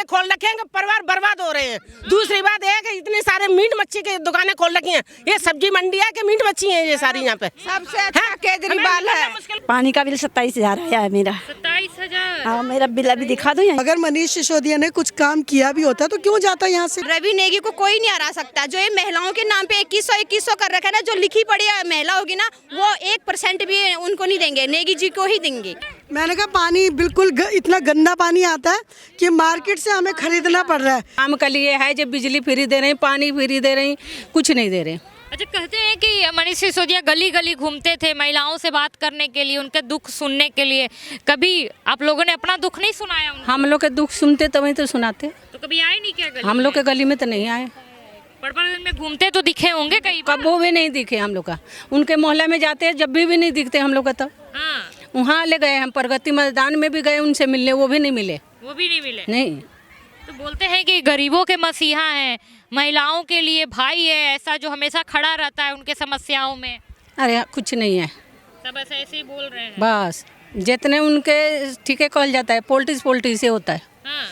खोल रखे हैं, परिवार बर्बाद हो रहे हैं। दूसरी बात है कि इतने सारे मीट मच्छी की दुकानें खोल रखी हैं। ये सब्जी मंडी है कि मीट मच्छी है ये सारी यहाँ पे। सबसे अच्छा केजरीवाल है। पानी का बिल 27,000 आया है मेरा। 27,000। हाँ, मेरा बिल अभी दिखा दो यहाँ। अगर मनीष सिसोदिया ने कुछ काम किया भी होता तो क्यों जाता यहाँ से। रवि नेगी को कोई नहीं हरा सकता। जो ये महिलाओं के नाम पे 2100 कर रखा है ना, जो लिखी पड़ी महिला होगी ना, वो 1% भी उनको नहीं देंगे, नेगी जी को ही देंगे। मैंने कहा पानी बिल्कुल इतना गंदा पानी आता है कि मार्केट से हमें खरीदना पड़ रहा है। काम के लिए है, जब बिजली फ्री दे रहे हैं, पानी फ्री दे रहे हैं, कुछ नहीं दे रहे। अच्छा, कहते हैं कि मनीष सिसोदिया गली गली घूमते थे महिलाओं से बात करने के लिए, उनके दुख सुनने के लिए। कभी आप लोगों ने अपना दुख नहीं सुनाया उनको? हम लोग के दुख सुनते तभी तो सुनाते। तो कभी आए नहीं क्या गली? हम लोग के गली में तो नहीं आए। पड़पड़गंज में घूमते तो दिखे होंगे कई बार। कबो भी नहीं दिखे हम लोग का। उनके मोहल्ले में जाते हैं, जब भी नहीं दिखते हम लोग का। तब हाँ, वहाँ ले गए हम, प्रगति मैदान में भी गए उनसे मिलने, वो भी नहीं मिले। वो भी नहीं मिले। नहीं, तो बोलते हैं कि गरीबों के मसीहा हैं, महिलाओं के लिए भाई है, ऐसा जो हमेशा खड़ा रहता है उनके समस्याओं में। अरे कुछ नहीं है, सब ऐसे ही बोल रहे हैं। बस जितने उनके ठीक है कहल जाता है, पॉलिटिक्स से होता है। हाँ।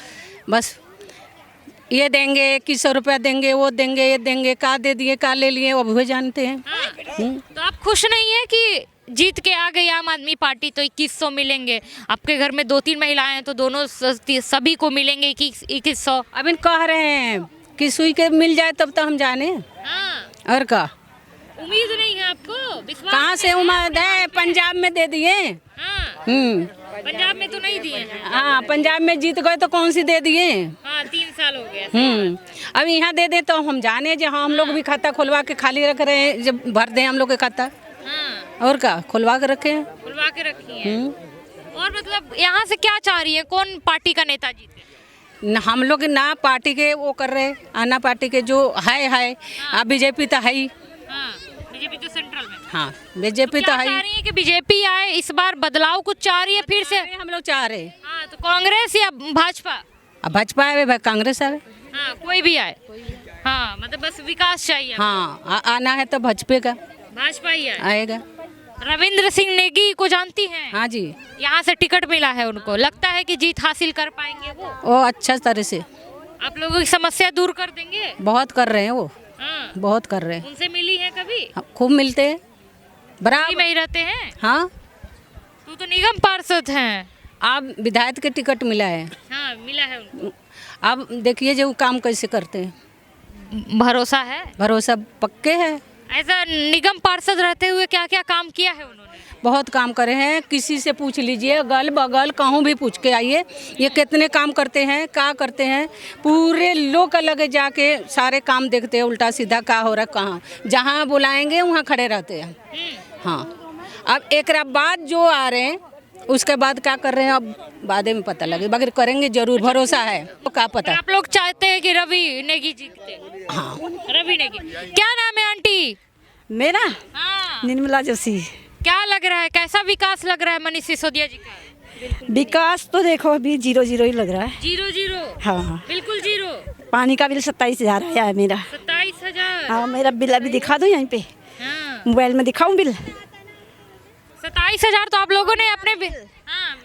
बस ये देंगे, 2100 रुपया देंगे, वो देंगे, ये देंगे, का दे दिए, का ले लिए, वो भी जानते हैं। तो आप खुश नहीं है कि जीत के आ गई आम आदमी पार्टी तो 2100 मिलेंगे? आपके घर में 2-3 महिलाएं हैं तो दोनों सभी को मिलेंगे 2100। अब इन कह रहे हैं कि सुई के मिल जाए तब तो हम जाने। हाँ। और का उम्मीद नहीं है आपको? विश्वास कहाँ से उम्मीद है? पंजाब में दे दिए। हाँ। पंजाब में तो नहीं दिए हैं। हाँ, पंजाब में जीत गए तो कौन सी दे दिए? हाँ, 3 साल हो गया। अब यहाँ दे दे तो हम जाने, जहाँ हम लोग भी खाता खुलवा के खाली रख रहे हैं, जब भर दें हम लोग के खाता। हाँ। और का खुलवा के रखे हैं। खुलवा के रखी है। और मतलब यहाँ से क्या चाह रही है, कौन पार्टी का नेता जीते? हम लोग ना पार्टी के वो कर रहे, आना पार्टी के जो है। अब बीजेपी तो है ही। हाँ, बीजेपी तो सेंट्रल में। हाँ, बीजेपी तो क्या है चाह ही। रही है कि बीजेपी आए, इस बार बदलाव कुछ चाह रही है फिर से? हम लोग चाह रहे। हाँ, तो कांग्रेस या भाजपा? अब भाजपा आवे, कांग्रेस आवे। हाँ, कोई भी आए। हाँ, मतलब बस विकास चाहिए। हाँ, आना है तो भाजपा का भाजपा ही आएगा। रविंद्र सिंह नेगी को जानती हैं? हाँ जी, यहाँ से टिकट मिला है उनको, लगता है कि जीत हासिल कर पाएंगे वो अच्छा तरह से आप लोगों की समस्या दूर कर देंगे? बहुत कर रहे हैं वो। हाँ। बहुत कर रहे हैं। उनसे मिली है कभी? खूब मिलते हैं, बराबर में ही रहते हैं। हाँ, तो निगम पार्षद हैं। अब विधायक के टिकट मिला है। हाँ, मिला है उनको। अब देखिए जो काम कैसे करते हैं। भरोसा है? भरोसा पक्के है। ऐसा निगम पार्षद रहते हुए क्या क्या काम किया है उन्होंने? बहुत काम करे हैं, किसी से पूछ लीजिए, अगल बगल कहूँ भी पूछ के आइए, ये कितने काम करते हैं, क्या करते हैं। पूरे लोग लगे जाके सारे काम देखते हैं, उल्टा सीधा क्या हो रहा है, कहाँ जहाँ बुलाएंगे वहाँ खड़े रहते हैं। हाँ, अब एक बाद जो आ रहे हैं उसके बाद क्या कर रहे हैं अब बाद में पता लगे, मगर करेंगे जरूर, भरोसा है। तो क्या पता। आप लोग चाहते हैं कि रवि नेगी जीते? हाँ, रवि नेगी। क्या नाम है आंटी? मेरा हाँ। निर्मला जोशी। क्या लग रहा है, कैसा विकास लग रहा है मनीष सिसोदिया जी का? विकास तो देखो अभी 0 ही लग रहा है। 0? हाँ, बिल्कुल 0। पानी का बिल 27,000 आया है मेरा। 27,000? हाँ, मेरा बिल अभी दिखा दो यहाँ पे। हाँ। मोबाइल में दिखाऊं बिल? 27,000 तो आप लोगों ने अपने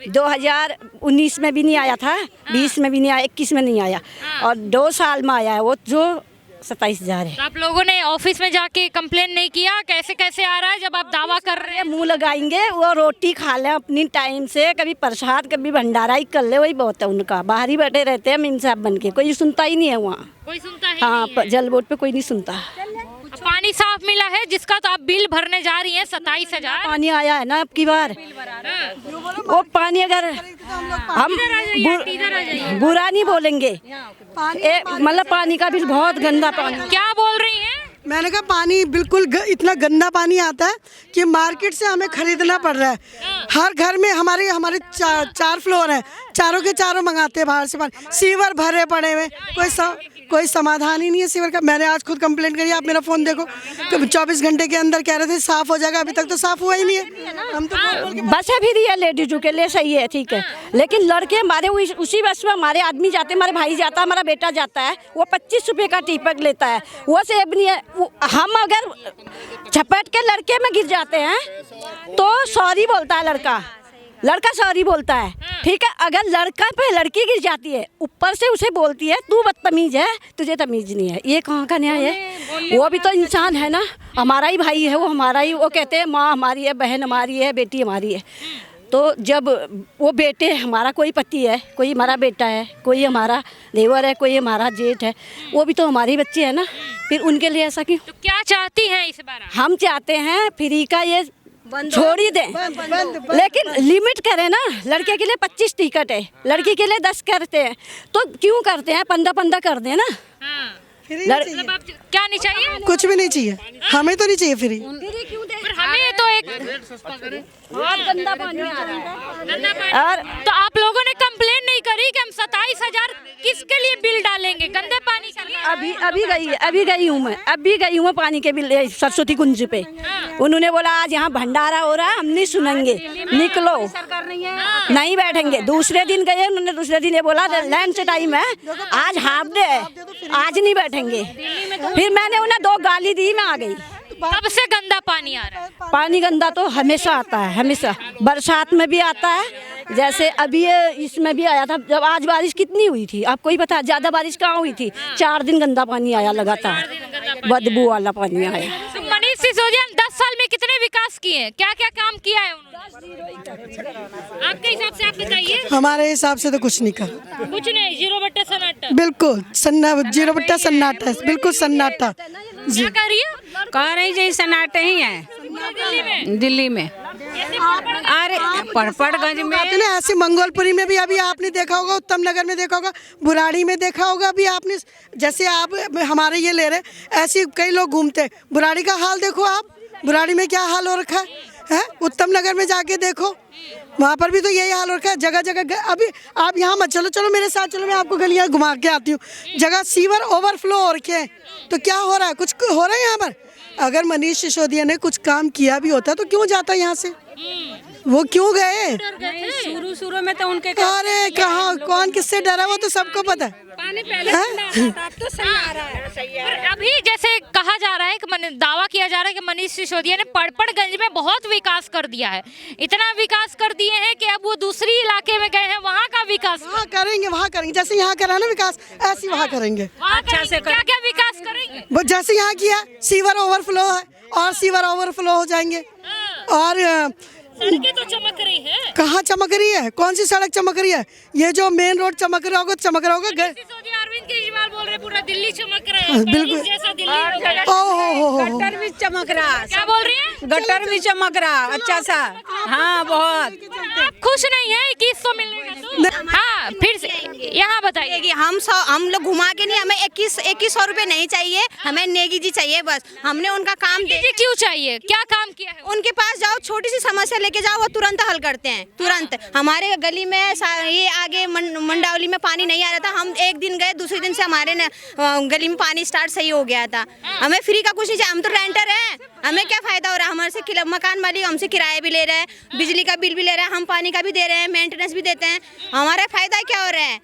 2019 में भी नहीं आया था, 20 में भी नहीं आया, 21 में नहीं आया, और 2 साल में आया है वो जो 27,000 है। तो आप लोगों ने ऑफिस में जाके कंप्लेन नहीं किया कैसे कैसे आ रहा है, जब आप दावा कर रहे हैं? मुंह लगाएंगे, वो रोटी खा लें अपनी टाइम से, कभी प्रसाद कभी भंडारा ही कर ले, वही बहुत है उनका। बाहर ही बैठे रहते हैं मीम साहब बन के, कोई सुनता ही नहीं है वहाँ। कोई सुनता है? हाँ, नहीं है। जल बोर्ड पे कोई नहीं सुनता। पानी साफ मिला है जिसका तो आप बिल भरने जा रही हैं 27,000? पानी आया है ना अब की बार। वो पानी अगर हम बुरा नहीं बोलेंगे, मतलब पानी का बिल बहुत गंदा पानी। क्या बोल रही हैं? मैंने कहा पानी बिल्कुल इतना गंदा पानी आता है कि मार्केट से हमें खरीदना पड़ रहा है। हर घर में हमारे 4 फ्लोर हैं, चारों के चारों मंगाते हैं बाहर से पानी। सीवर भरे पड़े हुए, कोई समाधान ही नहीं है सीवर का। मैंने आज खुद कंप्लेंट करी, आप मेरा फ़ोन देखो, 24 घंटे के अंदर कह रहे थे साफ़ हो जाएगा, अभी तक तो साफ़ हुआ ही नहीं है। हम तो बसें भी दी है लेडीजों के लिए, सही है, ठीक है, लेकिन लड़के हमारे उसी बस में हमारे आदमी जाते हैं, हमारे भाई जाता है, हमारा बेटा जाता है, वो 25 रुपये का टिकट लेता है, वो सेब नहीं है। हम अगर झपट के लड़के में गिर जाते हैं तो सॉरी बोलता है लड़का, लड़का सॉरी बोलता है, ठीक है। अगर लड़का पे लड़की गिर जाती है, ऊपर से उसे बोलती है तू बदतमीज है, तुझे तमीज नहीं है। ये कहाँ का न्याय है? वो भी तो इंसान है ना, हमारा ही भाई है वो, हमारा ही। वो कहते हैं माँ हमारी है, बहन हमारी है, बेटी हमारी है। तो जब वो बेटे, हमारा कोई पति है, कोई हमारा बेटा है, कोई हमारा देवर है, कोई हमारा जेठ है, वो भी तो हमारे बच्चे हैं ना। फिर उनके लिए ऐसा क्यों? तो क्या चाहती हैं इस बार आप? हम चाहते हैं फ्री का ये छोड़ ही दें, लेकिन लिमिट करें ना। लड़के के लिए 25 टिकट है, लड़की के लिए 10 करते हैं, तो क्यों करते हैं? 15-15 कर दें ना। हाँ। मतलब आप क्या नहीं चाहिए? कुछ भी नहीं चाहिए, हमें तो नहीं चाहिए फ्री। पर हमें तो एक बहुत गंदा पानी आ रहा है। गंदा पानी। और तो आप लोगों ने कंप्लेन नहीं करी कि हम 27,000 किसके लिए बिल डालेंगे गंदे पानी के लिए? अभी गई हूँ मैं पानी के बिल सरस्वती कुंज पे। उन्होंने बोला आज यहाँ भंडारा हो रहा है, हम नहीं सुनेंगे, निकलो, नहीं बैठेंगे। दूसरे दिन गए, उन्होंने दूसरे दिन ये बोला लंच टाइम है, आज हाफ डे है, आज नहीं बैठेंगे। फिर मैंने उन्हें 2 गाली दी, मैं आ गई। कब से गंदा पानी आ रहा है? पानी गंदा तो हमेशा आता है, हमेशा। बरसात में भी आता है, जैसे अभी इसमें भी आया था। जब आज बारिश कितनी हुई थी आपको ही पता है, ज्यादा बारिश कहाँ हुई थी? 4 दिन गंदा पानी आया लगातार, बदबू वाला पानी आया। तो मनीष सिसोदिया ने 10 साल में कितने विकास किए हैं, क्या क्या काम किया है उन्होंने? आपके हिसाब से आप बताइए। हमारे हिसाब से तो कुछ नहीं कहा, कुछ नहीं, 0 बट्टा सन्नाटा। बिल्कुल 0 बट्टा सन्नाटा, बिल्कुल सन्नाटा। क्या कह रही है? कह रही जी सन्नाटे ही है दिल्ली में। अरे पड़पड़गंज में ऐसे मंगोलपुरी में भी अभी आपने देखा होगा, उत्तम नगर में देखा होगा, बुराड़ी में देखा होगा। अभी आपने जैसे आप हमारे ये ले रहे, ऐसे कई लोग घूमते। बुराड़ी का हाल देखो आप, बुराड़ी में क्या हाल हो रखा है। उत्तम नगर में जाके देखो, वहाँ पर भी तो यही हाल हो रखा है। जगह जगह अभी आप यहाँ मत चलो, चलो मेरे साथ चलो, मैं आपको गलियाँ घुमा के आती हूँ। जगह सीवर ओवरफ्लो हो रखे हैं, तो क्या हो रहा है? कुछ हो रहा है यहाँ पर। अगर मनीष सिसोदिया ने कुछ काम किया भी होता तो क्यों जाता यहाँ से? वो क्यों गए? शुरू में तो उनके अरे कहाँ, कौन किससे डरा, वो तो सबको पता है। पानी पहले तो सही आ रहा है। अभी जैसे कहा जा रहा है कि दावा किया जा रहा है कि मनीष सिसोदिया ने पड़पड़गंज में बहुत विकास कर दिया है, इतना विकास कर दिए हैं कि अब वो दूसरी इलाके में गए हैं, वहाँ का विकास वहाँ करेंगे, जैसे यहाँ करा ना विकास, ऐसे वहाँ करेंगे। अच्छा से क्या क्या विकास करेंगे? वो जैसे यहाँ किया, सीवर ओवरफ्लो है और सीवर ओवरफ्लो हो जाएंगे। और सड़कें तो चमक रही है। कहाँ चमक रही है? कौन सी सड़क चमक रही है? ये जो मेन रोड चमक रहा होगा, सिसोदिया अरविंद केजरीवाल बोल रहे पूरा दिल्ली चमक रहा है, बिल्कुल। जैसा दिल्ली होगा। गटर भी चमक रहा, क्या बोल रही है? गटर भी चमक रहा अच्छा सा। हाँ बहुत। आप खुश नहीं है 2100 मिलने का? तो हाँ, फिर से यहाँ बताइए। कि हम लोग घुमा के नहीं, हमें 2100 रुपए नहीं चाहिए, हमें नेगी जी चाहिए बस। हमने उनका काम क्यों चाहिए, क्या काम किया है? उनके पास जाओ, छोटी सी समस्या लेके जाओ, वो तुरंत हल करते हैं, तुरंत। हमारे गली में ये आगे मंडावली में पानी नहीं आ रहा था, हम एक दिन गए, दूसरे दिन से हमारे गली में पानी स्टार्ट सही हो गया था। हमें फ्री का कुछ नहीं चाहिए, हम तो रेंटर हैं, हमें क्या फायदा हो रहा है? हमारे से मकान मालिक हमसे किराया भी ले रहे हैं, बिजली का बिल भी ले रहे हैं, हम पानी का भी दे रहे हैं, मेंटेनेंस भी देते हैं, हमारा फायदा क्या हो रहा है?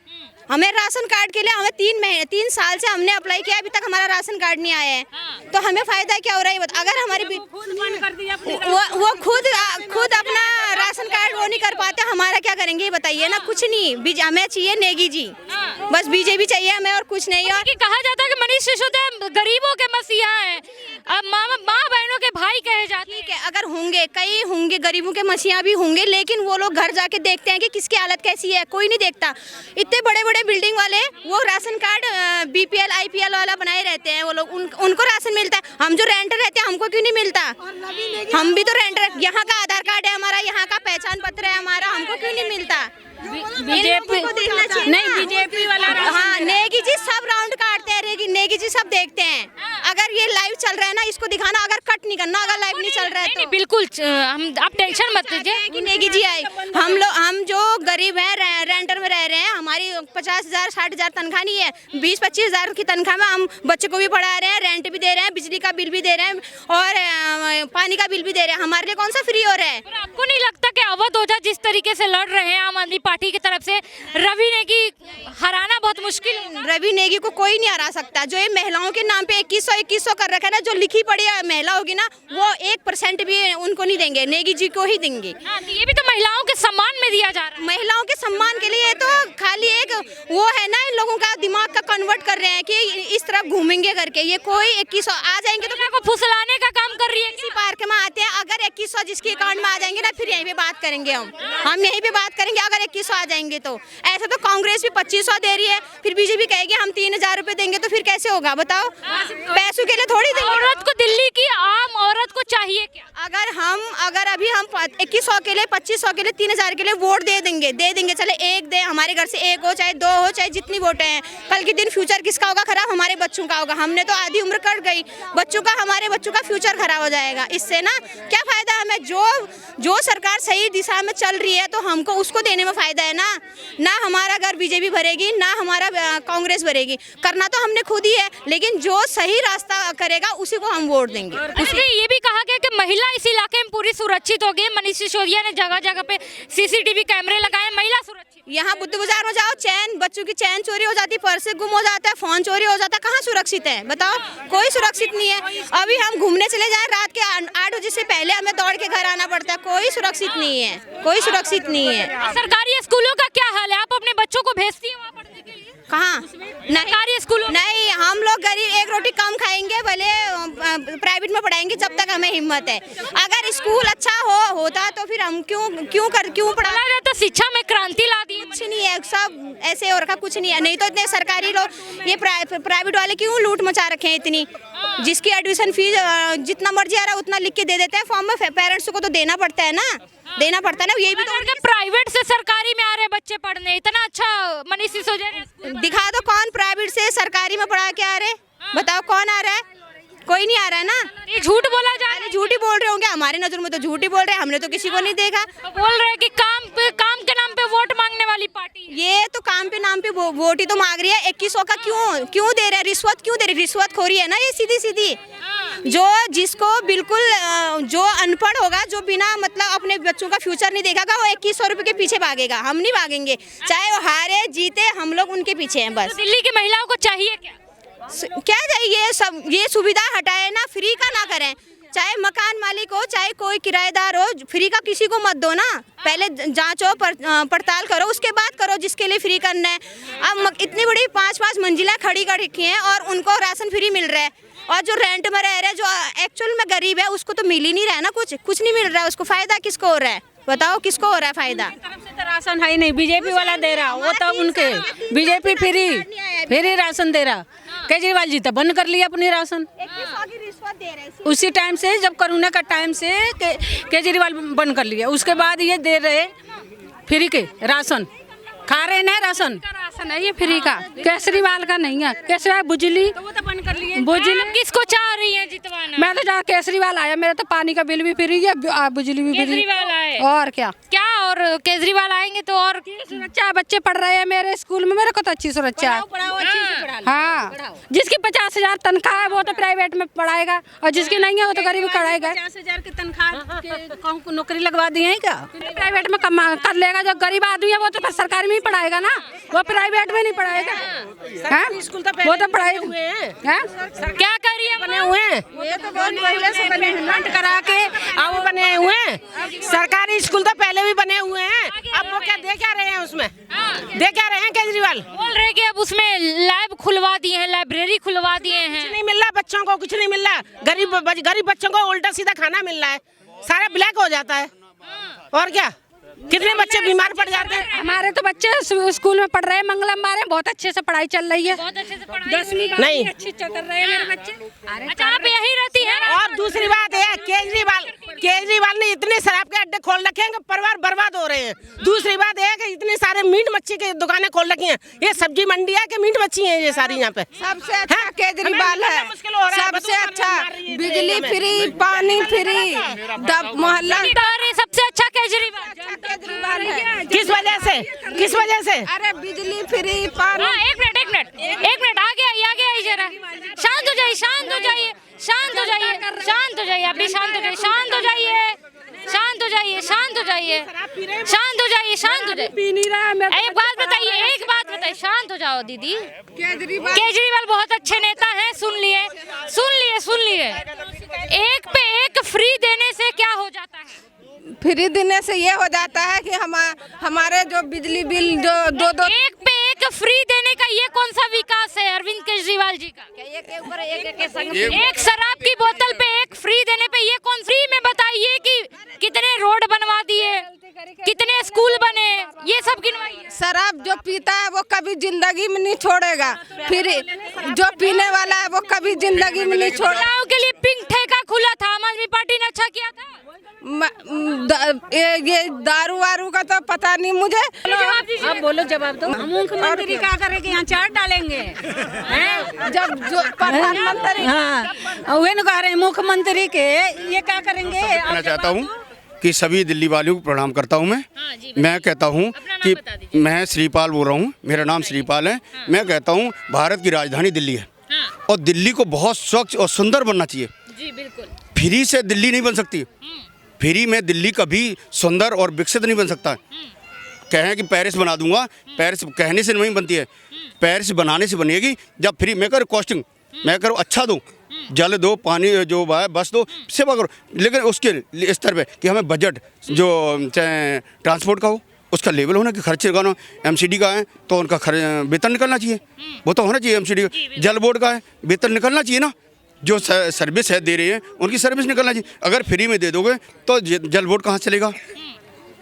हमें राशन कार्ड के लिए हमें 3 साल से हमने अप्लाई किया, अभी तक हमारा राशन कार्ड नहीं आया है, तो हमें फायदा क्या हो रहा है? अगर हमारी वो खुद अपना राशन कार्ड वो नहीं कर पाते, हमारा क्या करेंगे बताइए ना? कुछ नहीं, हमें चाहिए नेगी जी, बस बीजेपी चाहिए हमें, और कुछ नहीं। और कहा जाता है कि मनीष सिसोदिया गरीबों के मसीहा हैं, माँ बहनों के भाई कहे जाते हैं। ठीक है, अगर होंगे, कई होंगे गरीबों के मसीहा भी होंगे, लेकिन वो लोग घर जाके देखते हैं कि किसकी हालत कैसी है, कोई नहीं देखता। इतने बड़े बड़े बिल्डिंग वाले वो राशन कार्ड BPL IPL वाला बनाए रहते हैं, वो लोग उनको राशन मिलता है। हम जो रेंटर रहते हैं, हमको क्यों नहीं मिलता? हम भी तो रेंटर, यहाँ का आधार कार्ड है हमारा, यहाँ का पहचान पत्र है हमारा, हमको क्यों नहीं मिलता? बीजेपी को देखना चाहिए नहीं, ना। बीजेपी वाला हाँ, नेगी जी सब राउंड काटते हैं, नेगी जी सब देखते हैं। अगर ये लाइव चल रहा है ना, इसको दिखाना, अगर कट नहीं करना, अगर लाइव नहीं चल रहा है तो। बिल्कुल, आप टेंशन मत लीजिए कि नेगी जी आई। हम जो गरीब हैं, रेंटर में रह रहे हैं, हमारी 50,000 60,000 तनख्वाह नहीं है, 20-25 हज़ार की तनख्वाह में हम बच्चे को भी पढ़ा रहे हैं, रेंट भी दे रहे हैं, बिजली का बिल भी दे रहे हैं, और पानी का बिल भी दे रहे हैं। हमारे लिए कौन सा फ्री हो रहा है? आपको नहीं लगता कि अवध ओझा जिस तरीके से लड़ रहे हैं आम आदमी पार्टी की तरफ से, रवि नेगी हराना बहुत मुश्किल? रवि नेगी को कोई नहीं हरा सकता। जो ये महिलाओं के नाम पे 2100 कर रखा है ना, जो लिखी पड़ी महिला होगी ना, वो 1% भी उनको नहीं देंगे, नेगी जी को ही देंगे। ये भी तो महिलाओं के सम्मान में दिया जा रहा है। महिलाओं के सम्मान के लिए तो खाली एक वो है ना, इन लोगों का दिमाग का कन्वर्ट कर रहे हैं कि इस तरफ घूमेंगे करके। ये कोई 2100 आ जाएंगे तो को फुसलाने का काम कर रही है। किसी पार्क में आते हैं, अगर 2100 जिसके अकाउंट में आ जाएंगे ना, फिर यहीं पे बात करेंगे हम यहीं पे बात करेंगे अगर 2100 आ जाएंगे तो। ऐसा तो कांग्रेस भी 2500 दे रही है, फिर बीजेपी कहेगी हम 3000 रुपए देंगे, तो फिर कैसे होगा बताओ? पैसों के लिए थोड़ी देंगे। औरत को, दिल्ली की आम औरत को चाहिए क्या? अगर अभी हम 2100 के लिए, 2500 के लिए, 3000 के लिए वोट दे देंगे, चले एक दे, हमारे घर से एक हो, चाहे 2 हो, चाहे जितनी वोटें हैं, कल के दिन फ्यूचर किसका होगा खराब? हमारे बच्चों का होगा। हमने तो आधी उम्र कट गई, हमारे बच्चों का फ्यूचर खराब हो जाएगा। इससे ना क्या फायदा हमें? जो सरकार सही दिशा में चल रही है तो हमको उसको देने में फायदा है ना हमारा घर बीजेपी भरेगी, ना हमारा कांग्रेस भरेगी। करना तो हमने खुद ही है, लेकिन जो सही रास्ता करेगा उसी को हम वोट देंगे। उसने ये भी कहा गया कि महिला इस इलाके में पूरी सुरक्षित हो गई। मनीष सिसोदिया ने जगह जगह पे CCTV कैमरे लगाए, महिला सुरक्षित। यहाँ बुद्ध बाजार में जाओ, बच्चों की चैन चोरी हो जाती, पर्स गुम हो जाता है, फोन चोरी हो जाता है, कहाँ सुरक्षित है बताओ? कोई सुरक्षित नहीं है। अभी हम घूमने चले जाएं, रात के 8 बजे से पहले हमें दौड़ के घर आना पड़ता है। कोई सुरक्षित नहीं है, कोई सुरक्षित नहीं है। सरकारी स्कूलों का क्या हाल है? आप अपने बच्चों को भेजती हैं वहाँ पढ़ने के लिए? कहाँ? सरकारी स्कूलों? नहीं, हम लोग गरीब एक रोटी कम खाएंगे, भले प्राइवेट में पढ़ाएंगे जब तक हमें हिम्मत है। अगर स्कूल अच्छा होता तो फिर हम क्यों पढ़ा? तो शिक्षा में क्रांति ला दी। कुछ नहीं है, सब ऐसे हो रखा, कुछ नहीं है। नहीं तो इतने सरकारी लोग, ये प्राइवेट वाले क्यों लूट मचा रखे हैं इतनी? जिसकी एडमिशन फीस जितना मर्जी आ रहा है उतना लिख के दे देते हैं फॉर्म में। पेरेंट्स को तो देना पड़ता है ना, ये भी तो। प्राइवेट से सरकारी में आ रहे बच्चे पढ़ने, इतना अच्छा मनीष सिसोदिया ने दिखा दो कौन प्राइवेट से सरकारी में पढ़ा के आ रहे, बताओ कौन आ रहा है? कोई नहीं आ रहा है ना। ये झूठ बोला जा रहा है। झूठ ही बोल रहे होंगे, हमारी नजर में तो झूठ ही बोल रहे हैं। हमने तो किसी को नहीं देखा। तो बोल रहे हैं कि काम के नाम पे वोट मांगने वाली पार्टी। ये तो काम पे नाम पे वोट ही तो मांग रही है। 2100 का क्यों दे रहे हैं? रिश्वत क्यों दे रहे? रिश्वत खोरी है ना ये, सीधी। जिसको बिल्कुल जो अनपढ़ होगा, जो बिना मतलब अपने बच्चों का फ्यूचर नहीं देखेगा, वो 2100 रुपए के पीछे भागेगा। हम नहीं भागेंगे, चाहे वो हारे जीते, हम लोग उनके पीछे हैं बस। तो दिल्ली की महिलाओं को चाहिए क्या चाहिए? ये सुविधा हटाए ना, फ्री का ना करें। चाहे मकान मालिक हो, चाहे कोई किराएदार हो, फ्री का किसी को मत दो ना। पहले जांचो, पड़ताल करो, उसके बाद करो जिसके लिए फ्री करना है। अब इतनी बड़ी 5-5 मंजिला खड़ी कर रखी हैं और उनको राशन फ्री मिल रहा है, और जो रेंट में रह रहे हैं, जो एक्चुअल में गरीब है, उसको तो मिल ही नहीं रहा है ना, कुछ नहीं मिल रहा है। उसको फायदा किसको हो रहा है बताओ? किसको हो रहा है फायदा? तरफ से तो राशन है ही नहीं, बीजेपी वाला दे रहा, वो तो उनके बीजेपी फ्री राशन दे रहा। केजरीवाल जी तो बंद कर लिया अपनी राशन उसी टाइम से, जब कोरोना का टाइम से केजरीवाल बंद कर लिया। उसके बाद ये दे रहे फ्री के राशन, खा रहे ना राशन है ये फ्री का, केजरीवाल का नहीं है। केजरीवाल बुजली तो वो तो बंद कर लिए। बुजली किसको चाह रही है जितवाना? मैं तो जहाँ केजरीवाल आया, मेरा तो पानी का बिल भी फ्री है, बुजली भी फ्री। केजरीवाल आए और क्या और केजरीवाल आएंगे तो और सुरक्षा, बच्चे पढ़ रहे हैं मेरे स्कूल में, मेरे को तो अच्छी सुरक्षा है। हाँ, जिसकी 50,000 तनख्वाह है वो तो प्राइवेट में पढ़ाएगा, और जिसकी नहीं है वो तो गरीब पढ़ाएगा। 50,000 की तनख्वाह को नौकरी लगवा दी है क्या? प्राइवेट में कमा कर लेगा। जो गरीब आदमी है वो तो सरकारी में ही पढ़ाएगा ना, वो प्राइवेट में नहीं पढ़ाएगा। स्कूल तो वो तो पढ़ाएगा। क्या कर रही है? बने हुए हैं, ये तो बहुत पहले से बने हैं, लंट करा के वो बने हुए हैं। सरकारी स्कूल तो पहले भी बने हुए हैं। अब वो क्या दे क्या रहे हैं उसमें? दे क्या रहे हैं? केजरीवाल बोल रहे कि अब उसमें लैब खुलवा दिए हैं, लाइब्रेरी खुलवा दिए हैं। कुछ नहीं मिल रहा बच्चों को, कुछ नहीं मिल रहा। गरीब बच्चों को उल्टा सीधा खाना मिल रहा है, सारा ब्लैक हो जाता है। और क्या, कितने बच्चे बीमार पड़ जाते हैं। हमारे तो बच्चे स्कूल में पढ़ रहे हैं, मंगलम मारे, बहुत अच्छे से पढ़ाई चल रही है। बहुत अच्छे से पढ़ाई 10वीं नहीं अच्छी कर रहे हैं मेरे बच्चे। अच्छा, आप यहीं रहती है ना? और दूसरी बात है, केजरीवाल ने इतने शराब के अड्डे खोल रखे हैं कि परिवार बर्बाद हो रहे हैं। दूसरी बात है कि इतने सारे मीट मच्छी की दुकानें खोल रखी हैं। ये सब्जी मंडी है कि मीट मच्छी है ये सारी यहाँ पे? सबसे अच्छा केजरीवाल है, सबसे अच्छा बिजली फ्री, पानी फ्री, मोहल्ला। सबसे अच्छा केजरीवाल है। किस वजह से? अरे बिजली फ्री, पानी। एक मिनट आगे आई जरा। शांत हो जाइए, अभी शांत हो जाइए। जाइए, शांत हो जाइए, शांत हो जाइए, शांत हो जाइए। पी नहीं रहा है। एक बात बताइए, शांत हो जाओ दीदी। केजरीवाल बहुत अच्छे नेता हैं, सुन लिए। एक पे एक फ्री देने से क्या हो जाता है? फ्री देने से ये हो जाता है कि हमारे जो बिजली बिल जो दो एक पे एक फ्री देने का ये कौन सा विकास है अरविंद केजरीवाल जी का? एक शराब की बोतल पे एक फ्री देने पे ये कौन फ्री में बताइए कि कितने रोड बनवा दिए, कितने स्कूल बने, ये सब गिनवाइए। शराब जो पीता है वो कभी जिंदगी में नहीं छोड़ेगा, फिर जो पीने वाला है वो कभी जिंदगी में नहीं छोड़ेगा। महिलाओं के लिए पिंक ठेका खुला था, आम आदमी पार्टी ने अच्छा किया था। ये दारू वारू का तो पता नहीं मुझे। आप बोलो, जवाब दो। मुख्यमंत्री क्या करेंगे? यहाँ चार डालेंगे जब जो प्रधानमंत्री, हाँ वे कह रहे हैं मुख्यमंत्री के, ये क्या करेंगे? कहना चाहता हूँ कि सभी दिल्ली वालों को प्रणाम करता हूँ। मैं कहता हूँ कि मैं श्रीपाल बोल रहा हूँ, मेरा नाम श्रीपाल है। मैं कहता हूँ भारत की राजधानी दिल्ली है और दिल्ली को बहुत स्वच्छ और सुंदर बनना चाहिए। जी बिल्कुल। फ्री से दिल्ली नहीं बन सकती, फ्री में दिल्ली कभी सुंदर और विकसित नहीं बन सकता है। कहें कि पेरिस बना दूंगा, पेरिस कहने से नहीं बनती है, पेरिस बनाने से बनेगी जब फ्री। मैं करूँ कॉस्टिंग, मैं करूँ अच्छा दो, जल दो, पानी जो बस दो, सेवा करो, लेकिन उसके स्तर पे कि हमें बजट जो चाहे ट्रांसपोर्ट का हो उसका लेवल होना कि खर्चे का एमसीडी का है तो उनका वेतन निकलना चाहिए, वो तो होना चाहिए। एमसीडी जल बोर्ड का है, वेतन निकलना चाहिए ना, जो सर्विस है दे रही है उनकी सर्विस निकलना चाहिए। अगर फ्री में दे दोगे तो जल बोर्ड कहाँ चलेगा,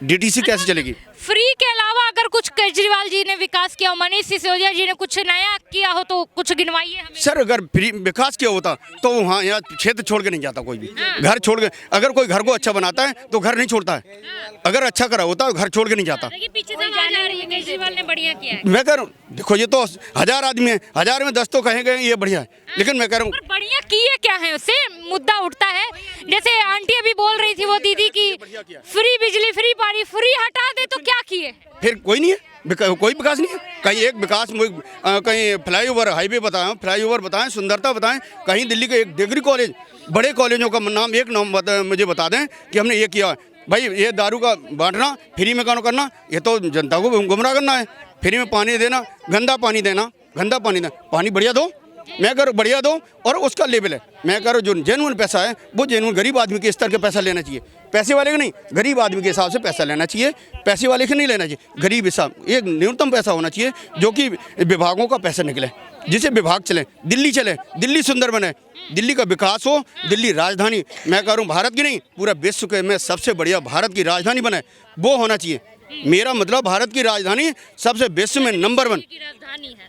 डीटीसी कैसे चलेगी? फ्री के अलावा अगर कुछ केजरीवाल जी ने विकास किया हो, मनीष सिसोदिया जी ने कुछ नया किया हो तो कुछ गिनवाइए हमें। सर अगर फ्री विकास किया होता तो वहाँ यहाँ क्षेत्र छोड़ के नहीं जाता कोई भी, घर छोड़ के। अगर कोई घर को अच्छा बनाता है तो घर नहीं छोड़ता है, अगर अच्छा करा होता तो घर छोड़ के नहीं जाता। पीछे से आवाज आ रही है, केजरीवाल ने बढ़िया किया है। मैं कह रहा हूँ देखो, ये तो 1000 आदमी है, 1000 में 10 तो कहेंगे ये बढ़िया है, लेकिन मैं कह रहा हूँ बढ़िया किए क्या है, उससे मुद्दा उठता है। जैसे आंटी अभी बोल रही थी वो दीदी की फ्री बिजली, फ्री पानी, फ्री हटा दे तो क्या किए? फिर कोई नहीं है, कोई विकास नहीं है। कहीं एक विकास, कहीं फ्लाईओवर, हाईवे बताएं, फ्लाईओवर बताएं, सुंदरता बताएं। कहीं दिल्ली के एक डिग्री कॉलेज, बड़े कॉलेजों का नाम एक नाम मुझे बता दें कि हमने ये किया। भाई ये दारू का बांटना, फ्री में काम करना, ये तो जनता को गुमराह करना है। फ्री में पानी देना, गंदा पानी देना, पानी बढ़िया दो, मैं कह बढ़िया दो और उसका लेवल है। मैं कह रहा जो जेन्युइन पैसा है वो जेन्युइन गरीब आदमी के स्तर के पैसा लेना चाहिए, पैसे वाले का नहीं, गरीब आदमी के हिसाब से पैसा लेना चाहिए, पैसे वाले का नहीं लेना चाहिए। गरीब हिसाब एक न्यूनतम पैसा होना चाहिए जो कि विभागों का पैसा निकले, जिसे विभाग चले, दिल्ली सुंदर बने, दिल्ली का विकास हो, दिल्ली राजधानी, मैं कह रहा हूँ भारत की नहीं पूरा विश्व के में सबसे बढ़िया भारत की राजधानी बने, वो होना चाहिए। मेरा मतलब भारत की राजधानी सबसे विश्व में नंबर 1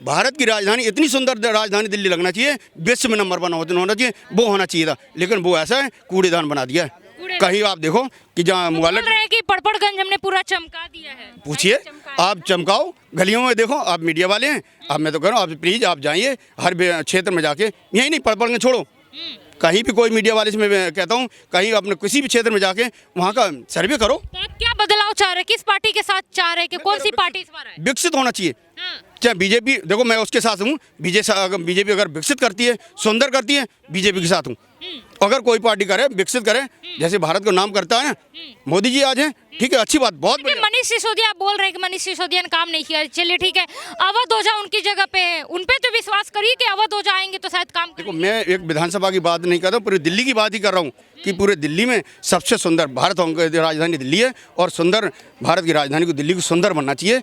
भारत की राजधानी, इतनी सुंदर राजधानी दिल्ली लगना चाहिए, विश्व में नंबर 1 होना चाहिए, वो होना चाहिए था। लेकिन वो ऐसा है कूड़ेदान बना दिया है। कहीं आप देखो कि जहाँ मोबाइल कि पड़पड़गंज हमने पूरा चमका दिया है। पूछिए, आप चमकाओ, गलियों में देखो, आप मीडिया वाले हैं, अब मैं तो कह रहा हूँ आप प्लीज आप जाइए हर क्षेत्र में जाके, यही नहीं पड़पड़गंज छोड़ो, कहीं भी कोई मीडिया वाले से मैं कहता हूँ कहीं अपने किसी भी क्षेत्र में जाके वहाँ का सर्वे करो। तो आप क्या बदलाव चाह रहे हैं, किस पार्टी के साथ चाह रहे हैं कि कौन सी पार्टी इस बार है? विकसित होना चाहिए। चाहे बीजेपी, देखो मैं उसके साथ हूँ, बीजेपी अगर विकसित करती है, सुंदर करती है, बीजेपी के साथ हूँ। अगर कोई पार्टी करे, विकसित करे, जैसे भारत को नाम करता है मोदी जी आज हैं, ठीक है, अच्छी बात, बहुत बढ़िया। मनीष सिसोदिया आप बोल रहे हैं कि मनीष सिसोदिया ने काम नहीं किया, चलिए ठीक है, अवध ओझा उनकी जगह पे है, उन पे तो विश्वास करिए कि अवध ओझा आएंगे तो शायद काम देखो मैं एक विधानसभा की बात नहीं कर रहा हूँ, पूरी दिल्ली की बात ही कर रहा हूँ कि पूरे दिल्ली में सबसे सुंदर भारत राजधानी दिल्ली है और सुंदर भारत की राजधानी को दिल्ली को सुंदर बनना चाहिए।